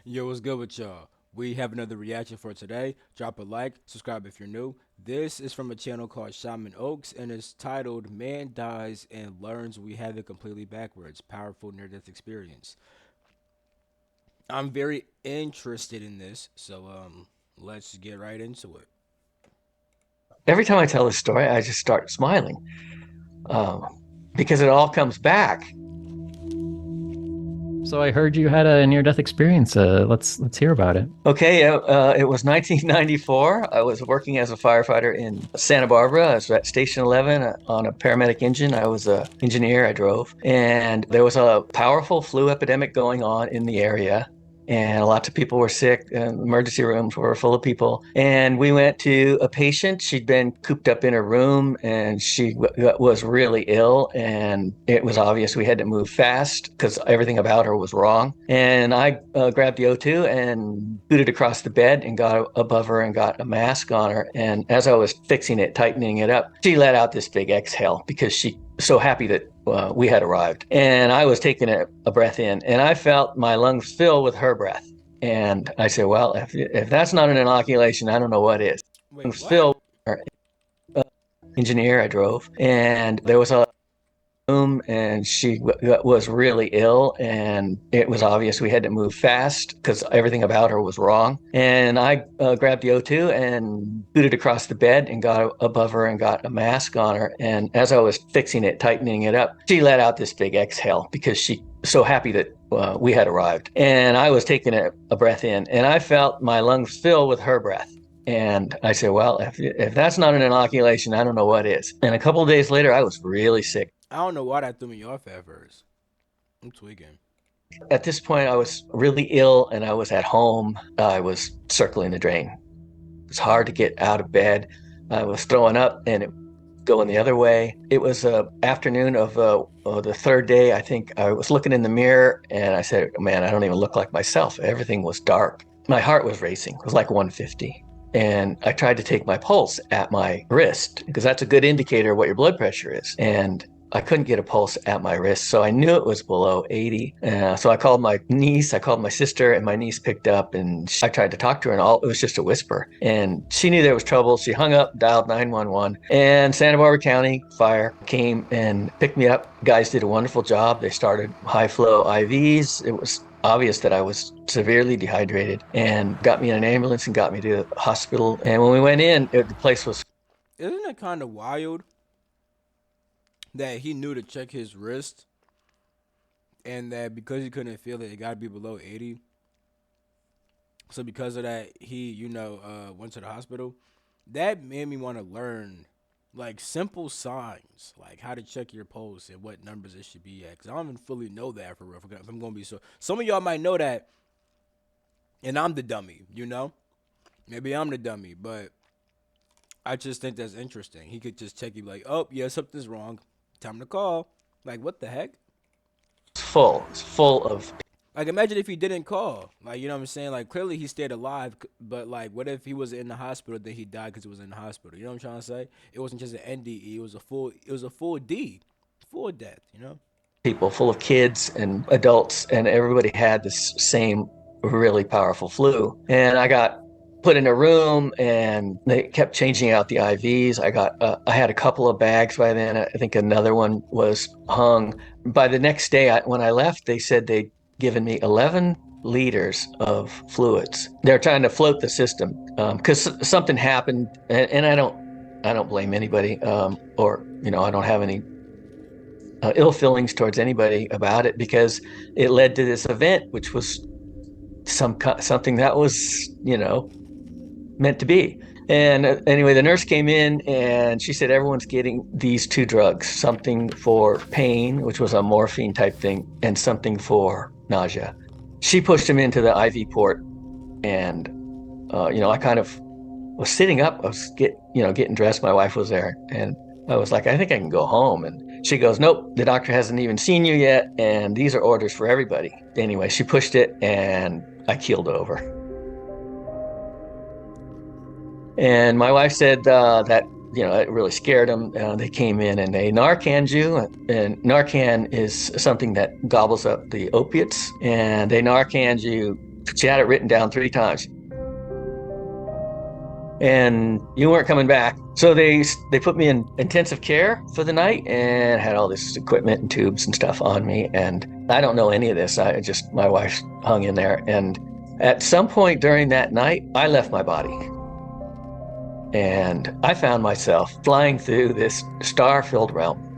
Yo, what's good with y'all? We have another reaction for today. Drop a like, subscribe if you're new. This is from a channel called Shaman Oaks and it's titled Man Dies and Learns We Have It Completely Backwards Powerful Near Death Experience. I'm very interested in this, so let's get right into it. Every time I tell this story, I just start smiling um, because it all comes back. So I heard you had a near-death experience. Let's hear about it. Okay, it was 1994. I was working as a firefighter in Santa Barbara. I was at Station 11 on a paramedic engine. I was an engineer. I drove, and there was a powerful flu epidemic going on in the area. And lots of people were sick, and emergency rooms were full of people. And we went to a patient. She'd been cooped up in her room, and she was really ill. And it was obvious we had to move fast because everything about her was wrong. And I grabbed the O2 and booted across the bed and got above her and got a mask on her. And as I was fixing it, tightening it up, she let out this big exhale because she so happy that we had arrived. And I was taking a breath in, and I felt my lungs fill with her breath. And I said, well, if that's not an inoculation, I don't know what is. Wait, Lungs what? filled. Engineer, I drove, and there was a room, and she was really ill, and it was obvious we had to move fast because everything about her was wrong. And I grabbed the O2 and booted across the bed and got above her and got a mask on her. And as I was fixing it, tightening it up, she let out this big exhale because she so happy that we had arrived. And I was taking a breath in, and I felt my lungs fill with her breath. And I said, well, if that's not an inoculation, I don't know what is. And a couple of days later, I was really sick. I don't know why that threw me off at first. I'm tweaking. At this point, I was really ill and I was at home. I was circling the drain. It was hard to get out of bed. I was throwing up and it going the other way. It was a afternoon of the third day. I think I was looking in the mirror and I said, man, I don't even look like myself. Everything was dark. My heart was racing. It was like 150. And I tried to take my pulse at my wrist because that's a good indicator of what your blood pressure is. And I couldn't get a pulse at my wrist, so I knew it was below 80. So I called my niece, I called my sister, and my niece picked up, and I tried to talk to her, and it was just a whisper. And she knew there was trouble. She hung up, dialed 911, and Santa Barbara County Fire came and picked me up. Guys did a wonderful job. They started high flow IVs. It was obvious that I was severely dehydrated and got me in an ambulance and got me to the hospital. And when we went in, the place was Isn't it kind of wild that he knew to check his wrist and that because he couldn't feel it, it got to be below 80? So because of that, he, went to the hospital. That made me want to learn like simple signs, like how to check your pulse and what numbers it should be at. Cause I don't even fully know that for real. If I'm gonna be so, some of y'all might know that, and I'm the dummy. Maybe I'm the dummy, but I just think that's interesting. He could just check you like, oh yeah, something's wrong. Time to call. Like what the heck? full. It's full of Like imagine if he didn't call. Like you know what I'm saying? Like clearly he stayed alive, but like what if he was in the hospital then he died because he was in the hospital? You know what I'm trying to say? It wasn't just an NDE. It was a full D, full death. people, full of kids and adults, and everybody had this same really powerful flu. And I got put in a room, and they kept changing out the IVs. I had a couple of bags by then. I think another one was hung. By the next day, when I left, they said they'd given me 11 liters of fluids. They're trying to float the system because something happened, and I don't blame anybody, or I don't have any ill feelings towards anybody about it because it led to this event, which was something that was meant to be. And anyway, the nurse came in and she said everyone's getting these two drugs, something for pain, which was a morphine type thing, and something for nausea. She pushed him into the IV port, and I kind of was sitting up. I was getting dressed. My wife was there, and I was like, I think I can go home. And she goes, nope, the doctor hasn't even seen you yet, and these are orders for everybody. Anyway, she pushed it, and I keeled over. And my wife said that it really scared them. They came in and they Narcaned you, and Narcan is something that gobbles up the opiates, and they Narcaned you She had it written down 3 times. And you weren't coming back. So they put me in intensive care for the night and had all this equipment and tubes and stuff on me. And I don't know any of this. My wife hung in there. And at some point during that night, I left my body. And I found myself flying through this star-filled realm.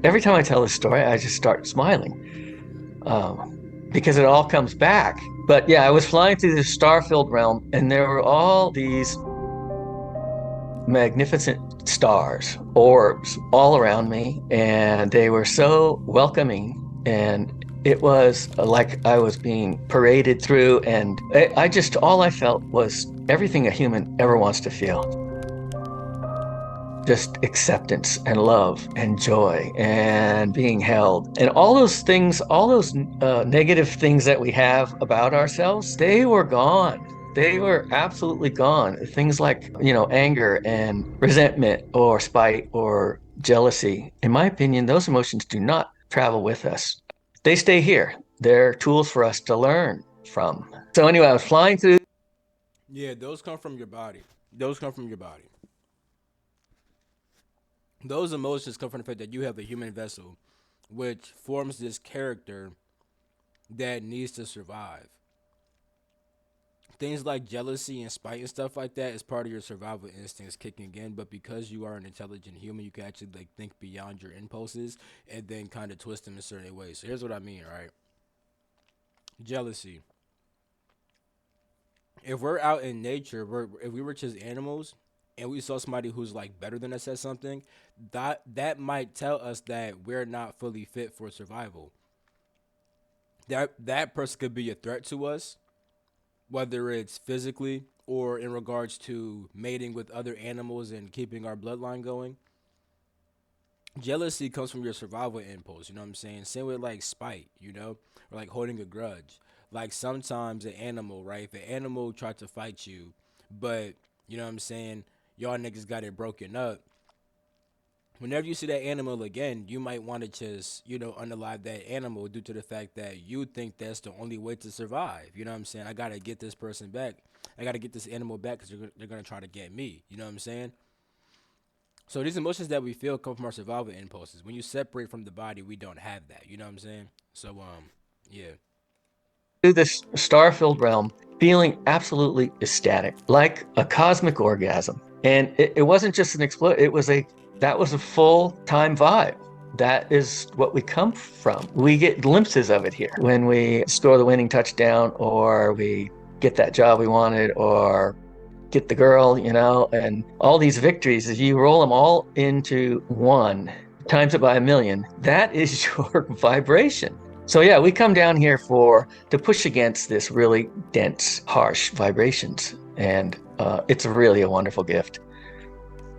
Every time I tell this story, I just start smiling because it all comes back. But yeah, I was flying through this star-filled realm, and there were all these magnificent stars, orbs, all around me, and they were so welcoming, and it was like I was being paraded through, and all I felt was everything a human ever wants to feel. Just acceptance and love and joy and being held. And all those things, all those negative things that we have about ourselves, they were gone. They were absolutely gone. Things like, anger and resentment or spite or jealousy. In my opinion, those emotions do not travel with us. They stay here. They're tools for us to learn from. So anyway, I was flying through. Yeah, those come from your body. Those come from your body. Those emotions come from the fact that you have a human vessel, which forms this character that needs to survive. Things like jealousy and spite and stuff like that is part of your survival instincts kicking in, but because you are an intelligent human, you can actually think beyond your impulses and then kind of twist them in certain ways. So here's what I mean, right? Jealousy. If we're out in nature, if we were just animals and we saw somebody who's better than us at something, that might tell us that we're not fully fit for survival. That person could be a threat to us, whether it's physically or in regards to mating with other animals and keeping our bloodline going. Jealousy comes from your survival impulse, you know what I'm saying? Same with spite, or holding a grudge. Sometimes an animal, right? If an animal tried to fight you, but you know what I'm saying, y'all niggas got it broken up. Whenever you see that animal again, you might want to just, unalive that animal due to the fact that you think that's the only way to survive. You know what I'm saying? I got to get this person back. I got to get this animal back because they're going to try to get me. You know what I'm saying? So these emotions that we feel come from our survival impulses. When you separate from the body, we don't have that. You know what I'm saying? So, yeah. Through this star-filled realm, feeling absolutely ecstatic, like a cosmic orgasm. And it wasn't just an explosion. That was a full-time vibe. That is what we come from. We get glimpses of it here when we score the winning touchdown, or we get that job we wanted, or get the girl, and all these victories, if you roll them all into one, times it by 1,000,000, that is your vibration. So yeah, we come down here to push against this really dense, harsh vibrations. And it's really a wonderful gift.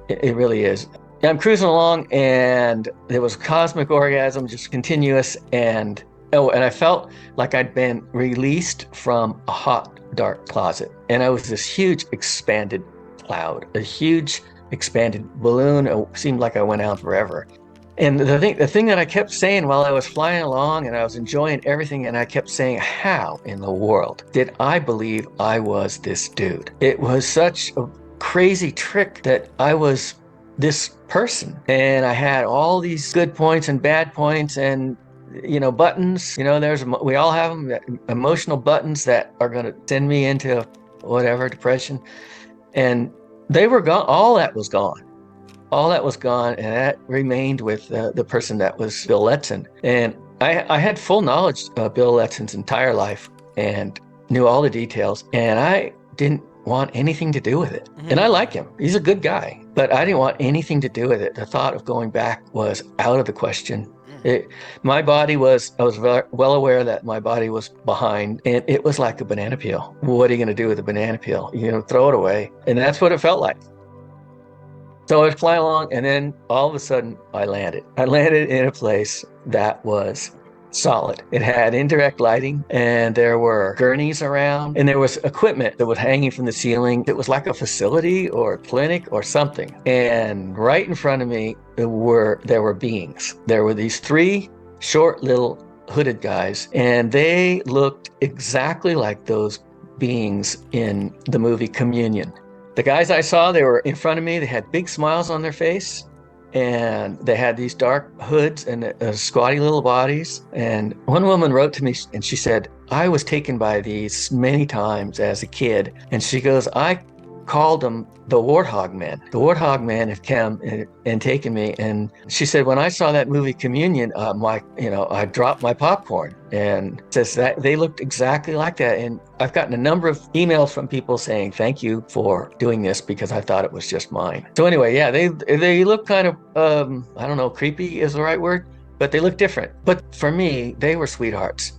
It really is. I'm cruising along, and there was cosmic orgasm, just continuous. And I felt like I'd been released from a hot, dark closet. And I was this huge expanded cloud, a huge expanded balloon. It seemed like I went out forever. And the thing that I kept saying while I was flying along and I was enjoying everything, and I kept saying, how in the world did I believe I was this dude? It was such a crazy trick that I was this person, and I had all these good points and bad points, and buttons. We all have them, emotional buttons that are going to send me into whatever depression, and they were gone. All that was gone. All that was gone, and that remained with the person that was Bill Letson. And I had full knowledge of Bill Letson's entire life and knew all the details, and I didn't want anything to do with it. Mm-hmm. And I like him. He's a good guy, but I didn't want anything to do with it. The thought of going back was out of the question. I was well aware that my body was behind, and it was like a banana peel. What are you going to do with a banana peel? Throw it away. And that's what it felt like. So I was flying along, and then all of a sudden I landed. I landed in a place that was solid. It had indirect lighting, and there were gurneys around, and there was equipment that was hanging from the ceiling. It was like a facility or a clinic or something. And right in front of me there were beings. There were these 3 short little hooded guys, and they looked exactly like those beings in the movie Communion. The guys I saw, they were in front of me. They had big smiles on their face, and they had these dark hoods and squatty little bodies. And one woman wrote to me and she said, I was taken by these many times as a kid. And she goes, I called them the Warthog Men. The Warthog Men have come and taken me. And she said, when I saw that movie Communion, I dropped my popcorn. And says that they looked exactly like that. And I've gotten a number of emails from people saying, thank you for doing this because I thought it was just mine. So anyway, yeah, they look kind of, I don't know, creepy is the right word, but they look different. But for me, they were sweethearts.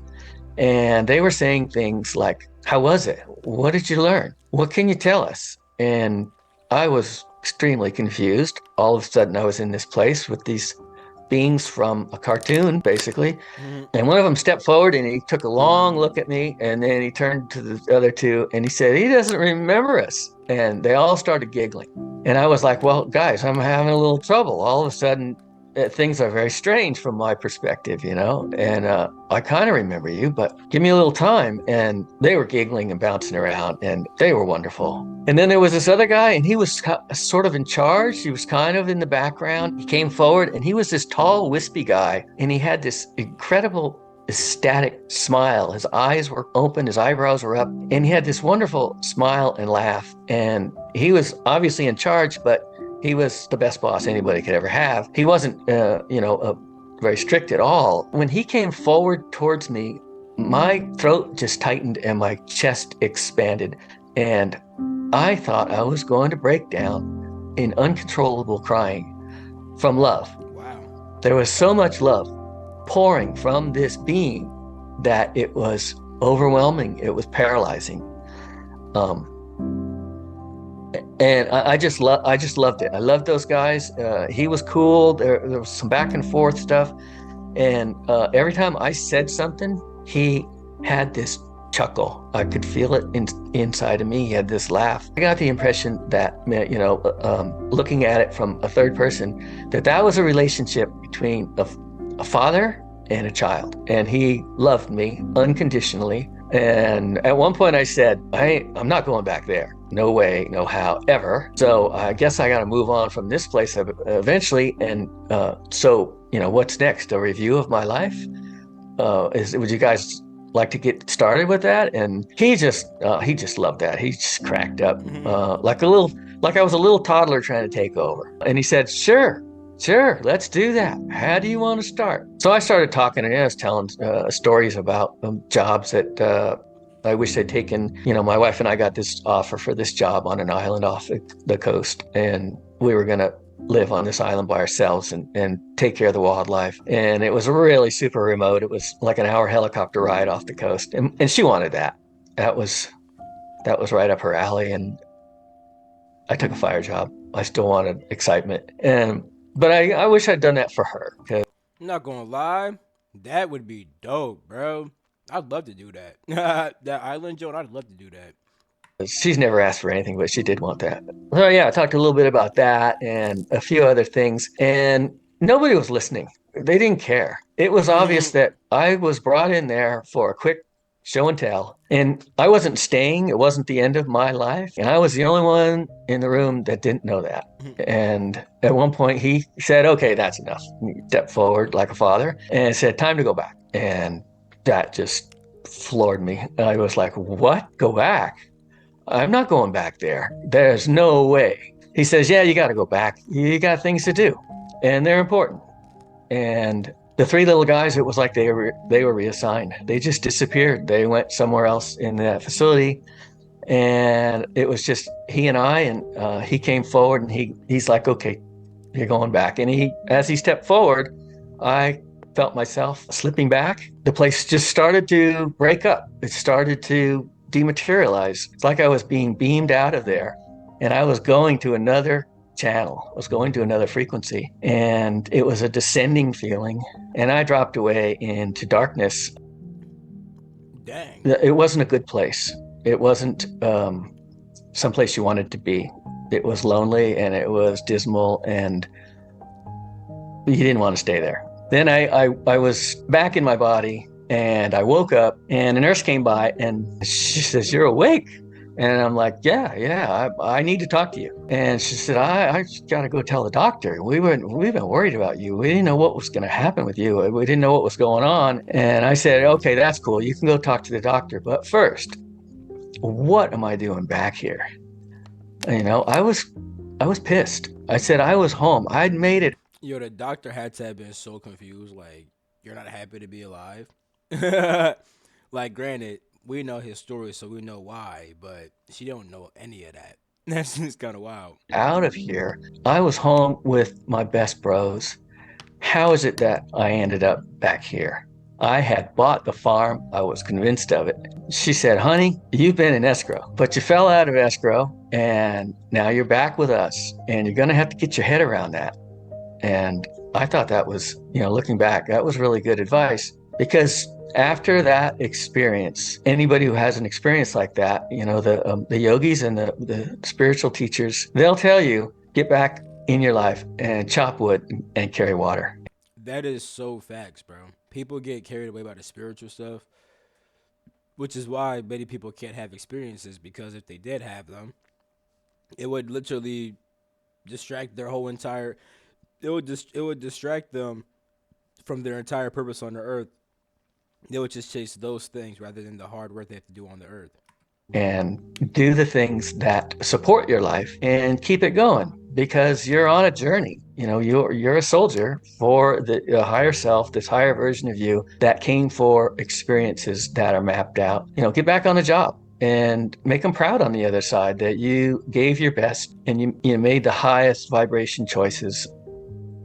And they were saying things like, how was it? What did you learn? What can you tell us? And I was extremely confused. All of a sudden, I was in this place with these beings from a cartoon, basically. Mm-hmm. And one of them stepped forward and he took a long look at me. And then he turned to the other two and he said, he doesn't remember us. And they all started giggling. And I was like, well, guys, I'm having a little trouble. All of a sudden, things are very strange from my perspective, you know, and I kind of remember you, but give me a little time. And they were giggling and bouncing around and they were wonderful. And then there was this other guy and he was sort of in charge. He was kind of in the background. He came forward and he was this tall, wispy guy. And he had this incredible ecstatic smile. His eyes were open, his eyebrows were up, and he had this wonderful smile and laugh. And he was obviously in charge, but he was the best boss anybody could ever have. He wasn't, very strict at all. When he came forward towards me, my throat just tightened and my chest expanded. And I thought I was going to break down in uncontrollable crying from love. Wow. There was so much love pouring from this being that it was overwhelming. It was paralyzing. And I just loved it. I loved those guys. He was cool. There was some back and forth stuff. And every time I said something, he had this chuckle. I could feel it inside of me. He had this laugh. I got the impression that, looking at it from a third person, that was a relationship between a father and a child. And he loved me unconditionally. And at one point I said, I'm not going back there. No way, no how, ever. So I guess I got to move on from this place eventually. And so, what's next? A review of my life? Would you guys like to get started with that? And he just loved that. He just cracked up like I was a little toddler trying to take over. And he said, sure, let's do that. How do you want to start? So I started talking and I was telling stories about jobs that I wish I'd taken. My wife and I got this offer for this job on an island off the coast, and we were going to live on this island by ourselves and take care of the wildlife. And it was really super remote. It was like an hour helicopter ride off the coast. And she wanted that. That was right up her alley. And I took a fire job. I still wanted excitement. But I wish I'd done that for her. I'm not going to lie. That would be dope, bro. I'd love to do that. That island joint, I'd love to do that. She's never asked for anything, but she did want that. So yeah, I talked a little bit about that and a few other things. And nobody was listening. They didn't care. It was obvious that I was brought in there for a quick show and tell. And I wasn't staying. It wasn't the end of my life. And I was the only one in the room that didn't know that. And at one point he said, okay, that's enough. He stepped forward like a father and said, time to go back. And that just floored me. I was like, what? Go back? I'm not going back there. There's no way. He says, yeah, you got to go back. You got things to do and they're important. And the three little guys, it was like they were reassigned. They just disappeared. They went somewhere else in that facility. And it was just he and I, and he came forward and he's like, okay, you're going back. And as he stepped forward, I felt myself slipping back. The place just started to break up. It started to dematerialize. It's like I was being beamed out of there and I was going to another channel. I was going to another frequency, and it was a descending feeling, and I dropped away into darkness. Dang. It wasn't a good place. It wasn't someplace you wanted to be. It was lonely and it was dismal, and you didn't want to stay there. Then I was back in my body, and I woke up, and a nurse came by, and she says, "You're awake." And I'm like, yeah, I need to talk to you. And she said, I just got to go tell the doctor. We've been worried about you. We didn't know what was going to happen with you. We didn't know what was going on. And I said, okay, that's cool. You can go talk to the doctor. But first, what am I doing back here? You know, I was pissed. I said I was home. I'd made it. Yo, the doctor had to have been so confused. Like, you're not happy to be alive. Like, granted, we know his story, so we know why, but she don't know any of that. That's just kind of wild. Out of here. I was home with my best bros. How is it that I ended up back here? I had bought the farm. I was convinced of it. She said, honey, you've been in escrow, but you fell out of escrow and now you're back with us and you're going to have to get your head around that. And I thought that was, looking back, that was really good advice, because after that experience, anybody who has an experience like that, the yogis and the spiritual teachers, they'll tell you, get back in your life and chop wood and carry water. That is so facts, bro. People get carried away by the spiritual stuff, which is why many people can't have experiences, because if they did have them, it would literally distract their whole entire it would distract them from their entire purpose on the earth. They would just chase those things rather than the hard work they have to do on the earth. And do the things that support your life and keep it going, because you're on a journey. You're a soldier for the higher self, this higher version of you that came for experiences that are mapped out. Get back on the job and make them proud on the other side that you gave your best and you made the highest vibration choices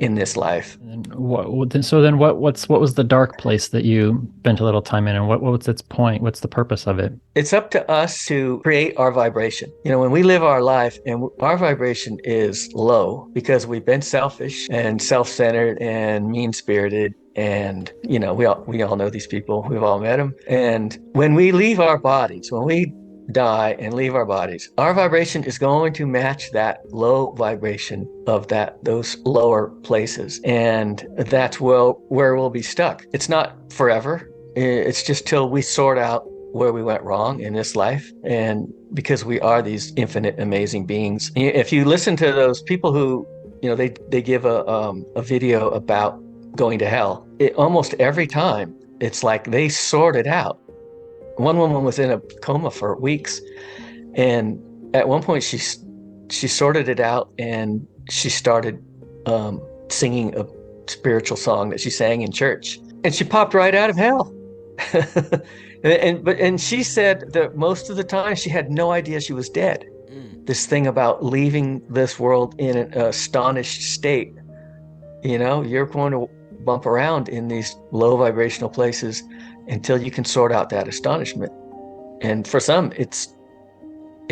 in this life. And what was the dark place that you spent a little time in, and what was its point? What's the purpose of it? It's up to us to create our vibration. When we live our life and our vibration is low because we've been selfish and self-centered and mean-spirited, and we all know these people, we've all met them. And when we leave our bodies, when we die and leave our bodies, our vibration is going to match that low vibration of those lower places, and that's where we'll be stuck. It's not forever. It's just till we sort out where we went wrong in this life, and because we are these infinite amazing beings. If you listen to those people who they give a video about going to hell, almost every time it's like they sort it out. One woman was in a coma for weeks, and at one point she sorted it out, and she started singing a spiritual song that she sang in church, and she popped right out of hell. and she said that most of the time she had no idea she was dead. This thing about leaving this world in an astonished state. You're going to bump around in these low vibrational places until you can sort out that astonishment. And for some, it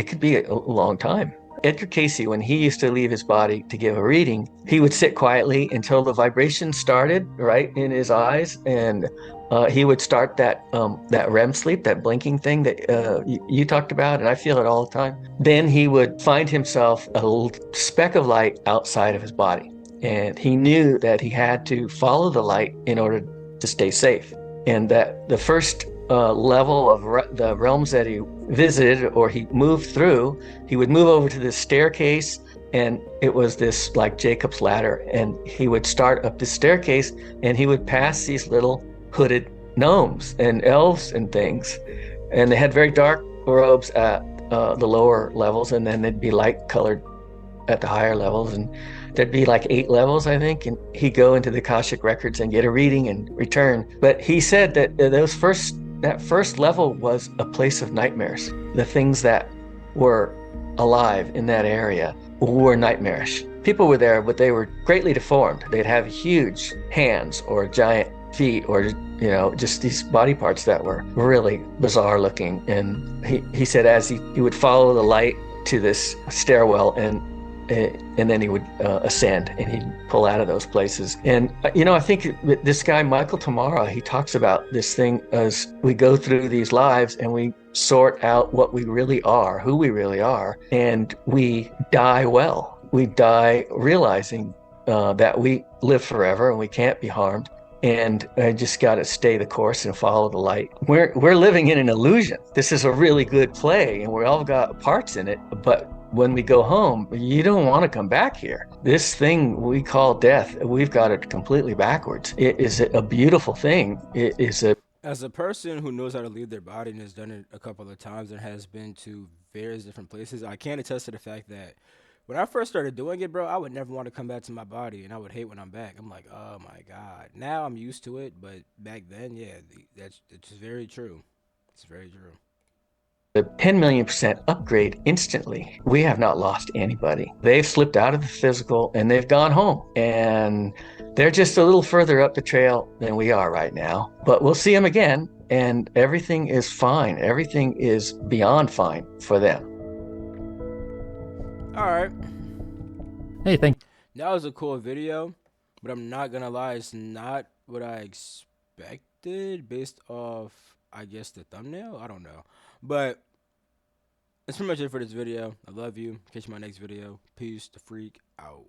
could be a long time. Edgar Cayce, when he used to leave his body to give a reading, he would sit quietly until the vibration started right in his eyes, and he would start that REM sleep, that blinking thing that you talked about, and I feel it all the time. Then he would find himself a little speck of light outside of his body, and he knew that he had to follow the light in order to stay safe. And that the first level of the realms that he visited or he moved through, he would move over to this staircase, and it was this like Jacob's ladder, and he would start up this staircase, and he would pass these little hooded gnomes and elves and things, and they had very dark robes at the lower levels, and then they'd be light colored at the higher levels, and there'd be like 8 levels, I think, and he'd go into the Akashic records and get a reading and return. But he said that that first level was a place of nightmares. The things that were alive in that area were nightmarish. People were there, but they were greatly deformed. They'd have huge hands or giant feet, or just these body parts that were really bizarre looking. And he said as he would follow the light to this stairwell, and then he would ascend, and he'd pull out of those places. And I think this guy Michael Tamara, he talks about this thing as we go through these lives and we sort out what we really are, who we really are, and we die well. We die realizing that we live forever and we can't be harmed, and I just got to stay the course and follow the light. We're living in an illusion. This is a really good play, and we all got parts in it, but when we go home, you don't want to come back here. This thing we call death, we've got it completely backwards. It is a beautiful thing. It is a As a person who knows how to leave their body and has done it a couple of times and has been to various different places, I can attest to the fact that when I first started doing it, bro, I would never want to come back to my body, and I would hate when I'm back. I'm like, oh my god. Now I'm used to it, but back then, yeah, that's very true. It's very true. 10 million% upgrade instantly. We have not lost anybody. They've slipped out of the physical and they've gone home. And they're just a little further up the trail than we are right now. But we'll see them again, and everything is fine. Everything is beyond fine for them. All right, Hey, thank that was a cool video, but I'm not gonna lie, it's not what I expected based off, I guess, the thumbnail. I don't know, but that's pretty much it for this video. I love you. Catch you in my next video. Peace. The freak out.